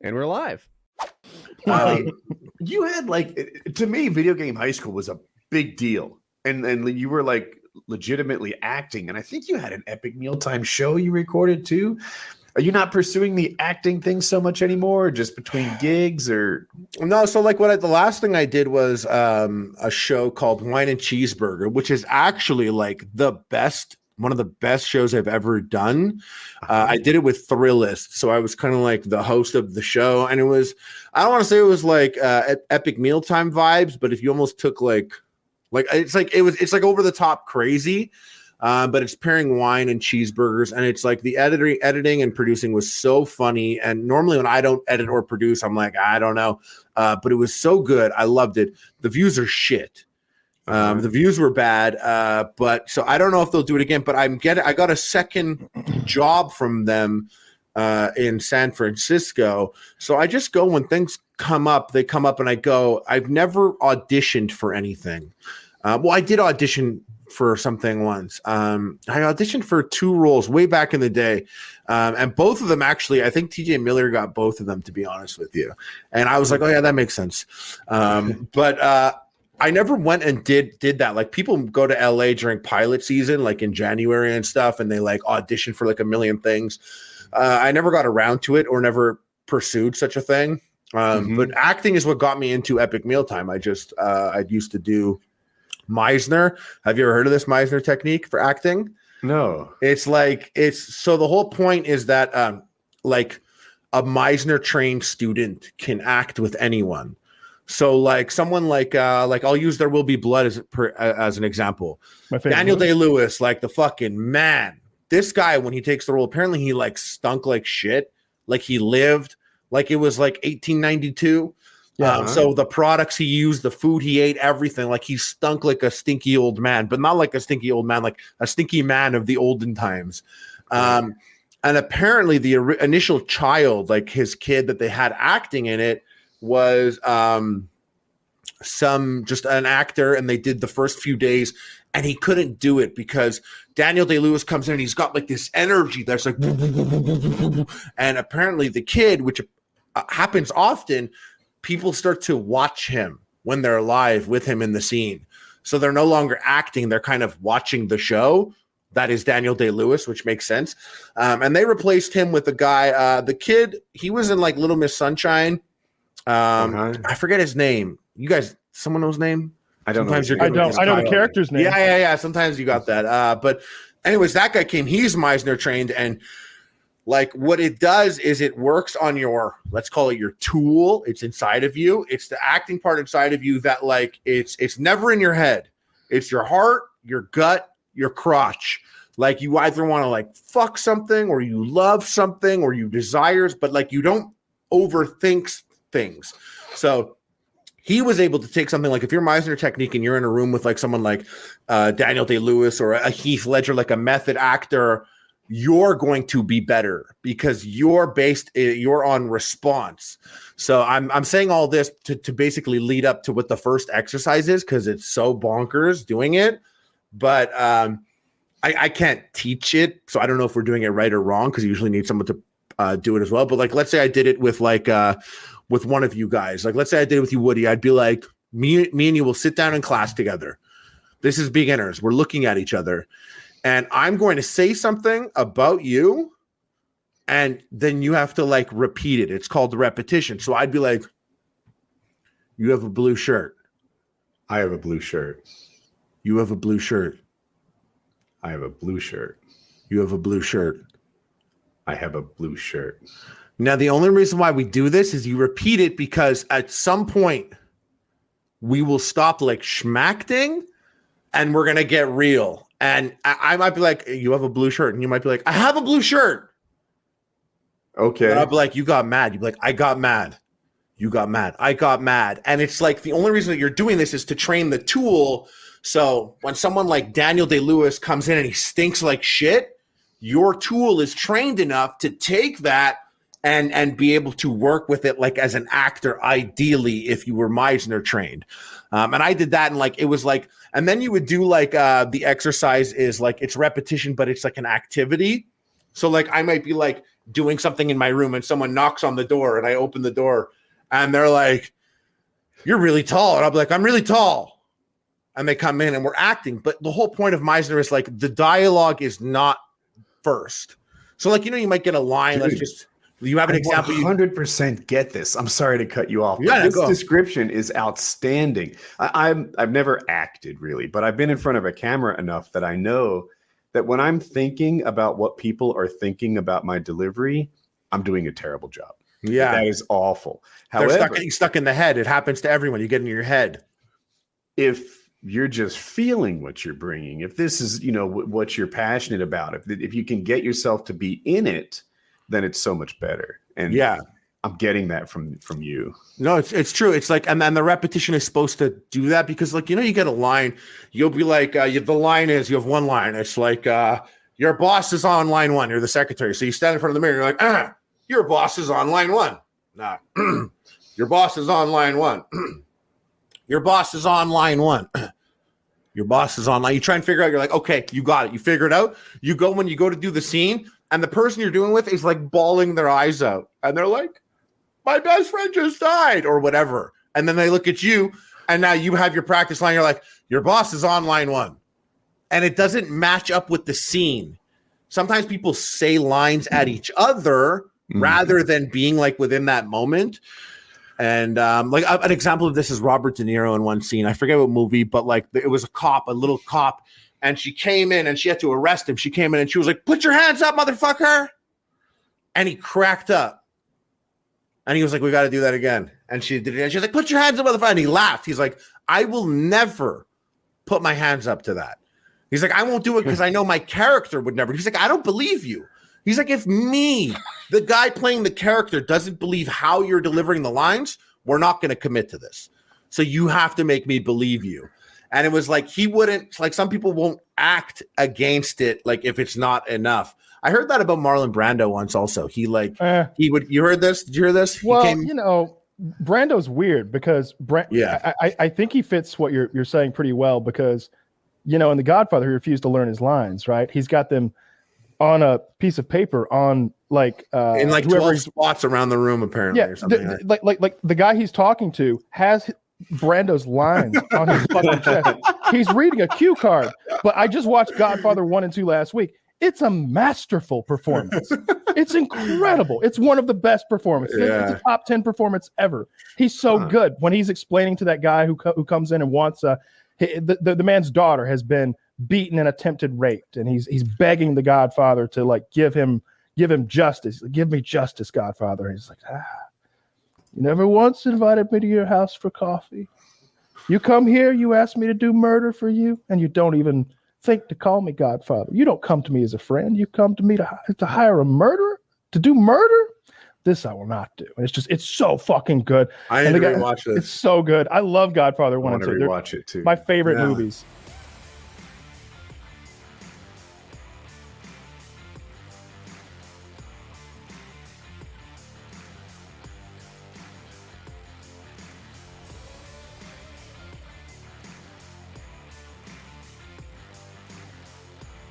And we're live. You had to me, video game high school was a big deal. And you were like legitimately acting. And I think you had an epic mealtime show you recorded too. Are you not pursuing the acting thing so much anymore, or just between gigs or? No. So the last thing I did was a show called Wine and Cheeseburger, which is actually like one of the best shows I've ever done. I did it with Thrillist. So I was kind of like the host of the show. And it was, I don't want to say it was like epic mealtime vibes, but if you almost took it's like over the top crazy. But it's pairing wine and cheeseburgers, and it's like the editing and producing was so funny. And normally when I don't edit or produce, I'm like, I don't know. But it was so good. I loved it. The views are shit. The views were bad. But so I don't know if they'll do it again, but I got a second job from them in San Francisco. So I just go when things come up, they come up and I go. I've never auditioned for anything. Well, I did audition for something once. I auditioned for 2 roles way back in the day. And both of them actually, I think TJ Miller got both of them, to be honest with you. And I was like, oh yeah, that makes sense. But I never went and did that. Like people go to LA during pilot season, like in January and stuff, and they like audition for like a million things. I never got around to it or never pursued such a thing. But acting is what got me into Epic Mealtime. I used to do Meisner. Have you ever heard of this Meisner technique for acting? No. So the whole point is that like a Meisner trained student can act with anyone. So like someone like I'll use There Will Be Blood as an example. Daniel Day-Lewis, like the fucking man. This guy, when he takes the role, apparently he like stunk like shit. Like he lived like it was like 1892. So the products he used, the food he ate, everything, like he stunk like a stinky old man, but not like a stinky old man, like a stinky man of the olden times. And apparently the initial child, like his kid that they had acting in it was just an actor, and they did the first few days and he couldn't do it because Daniel Day-Lewis comes in and he's got like this energy that's like, and apparently the kid, which happens often, people start to watch him when they're live with him in the scene. So they're no longer acting. They're kind of watching the show. That is Daniel Day-Lewis, which makes sense. And they replaced him with the guy, the kid, he was in like Little Miss Sunshine. I forget his name. You guys, someone knows his name? I don't know. I know the character's name. Yeah. Sometimes you got that. But anyways, that guy came, he's Meisner trained, and like what it does is it works on your, let's call it your tool. It's inside of you. It's the acting part inside of you that like it's never in your head. It's your heart, your gut, your crotch. Like you either want to like fuck something or you love something or you desires, but like you don't overthink things. So he was able to take something like if you're Meisner technique and you're in a room with like someone like Daniel Day-Lewis or a Heath Ledger, like a method actor, you're going to be better because you're on response. So I'm saying all this to basically lead up to what the first exercise is because it's so bonkers doing it. But I can't teach it, so I don't know if we're doing it right or wrong because you usually need someone to do it as well. But like, let's say I did it with like with one of you guys. Like, let's say I did it with you, Woody. I'd be like, me and you will sit down in class together. This is beginners. We're looking at each other. And I'm going to say something about you, and then you have to like repeat it. It's called the repetition. So I'd be like, you have a blue shirt. I have a blue shirt. You have a blue shirt. I have a blue shirt. You have a blue shirt. I have a blue shirt. Now, the only reason why we do this is you repeat it because at some point we will stop like schmacting and we're going to get real. And I might be like, you have a blue shirt. And you might be like, I have a blue shirt. Okay. And I'll be like, you got mad. You'd be like, I got mad. You got mad. I got mad. And it's like the only reason that you're doing this is to train the tool. So when someone like Daniel Day-Lewis comes in and he stinks like shit, your tool is trained enough to take that and be able to work with it like as an actor, ideally, if you were Meisner trained. And I did that, and like it was like, and then you would do like the exercise is like it's repetition, but it's like an activity. So like I might be like, doing something in my room and someone knocks on the door and I open the door and they're like, "You're really tall." And I'll be like, "I'm really tall." And they come in and we're acting. But the whole point of Meisner is like the dialogue is not first. So like, you might get a line. Dude, let's just, you have an example. 100% get this. I'm sorry to cut you off. Yeah, this description is outstanding. I've never acted really, but I've been in front of a camera enough that I know that when I'm thinking about what people are thinking about my delivery, I'm doing a terrible job. Yeah. That is awful. They're However, getting stuck in the head. It happens to everyone. You get in your head. If you're just feeling what you're bringing, if this is, what you're passionate about, if you can get yourself to be in it, then it's so much better. And yeah, I'm getting that from you. No, it's true. It's like, and then the repetition is supposed to do that because like, you get a line, you'll be like, the line is, you have one line. It's like, your boss is on line 1. You're the secretary. So you stand in front of the mirror. You're like, your boss is on line 1. Nah, your boss is on line 1. Your boss is on line 1. Your boss is on line. You try and figure out, you're like, okay, you got it. You figure it out. When you go to do the scene and the person you're doing with is like bawling their eyes out. And they're like, my best friend just died or whatever. And then they look at you and now you have your practice line. You're like, your boss is on line 1. And it doesn't match up with the scene. Sometimes people say lines at each other rather than being like within that moment. And like an example of this is Robert De Niro in one scene. I forget what movie, but like it was a little cop, and she came in and she had to arrest him. She came in and she was like, "Put your hands up, motherfucker!" And he cracked up, and he was like, "We got to do that again." And she did it. And she was like, "Put your hands up, motherfucker!" And he laughed. He's like, "I will never put my hands up to that." He's like, "I won't do it because I know my character would never." He's like, "I don't believe you." He's like, if me, the guy playing the character, doesn't believe how you're delivering the lines, we're not going to commit to this. So you have to make me believe you. And it was like, he wouldn't, like some people won't act against it, like if it's not enough. I heard that about Marlon Brando once also. He you heard this? Did you hear this? Well, Brando's weird because I think he fits what you're saying pretty well because, in The Godfather, he refused to learn his lines, right? He's got them on a piece of paper on like in like 12 spots around the room apparently, or something. Like the guy he's talking to has Brando's lines on his fucking chest. He's reading a cue card. But I just watched Godfather 1 and 2 last week. It's a masterful performance. It's incredible. It's one of the best performances. Yeah. It's a top 10 performance ever. He's so good when he's explaining to that guy who comes in and wants the man's daughter has been beaten and attempted raped, and he's begging the Godfather to like give him justice. Give me justice, Godfather. And he's like, you never once invited me to your house for coffee. You come here, you ask me to do murder for you, and you don't even think to call me Godfather. You don't come to me as a friend. You come to me to hire a murderer to do murder. This I will not do. And it's so fucking good. I need to rewatch this. It's so good. I love Godfather 1 and 2. I want to rewatch it too. My favorite movies.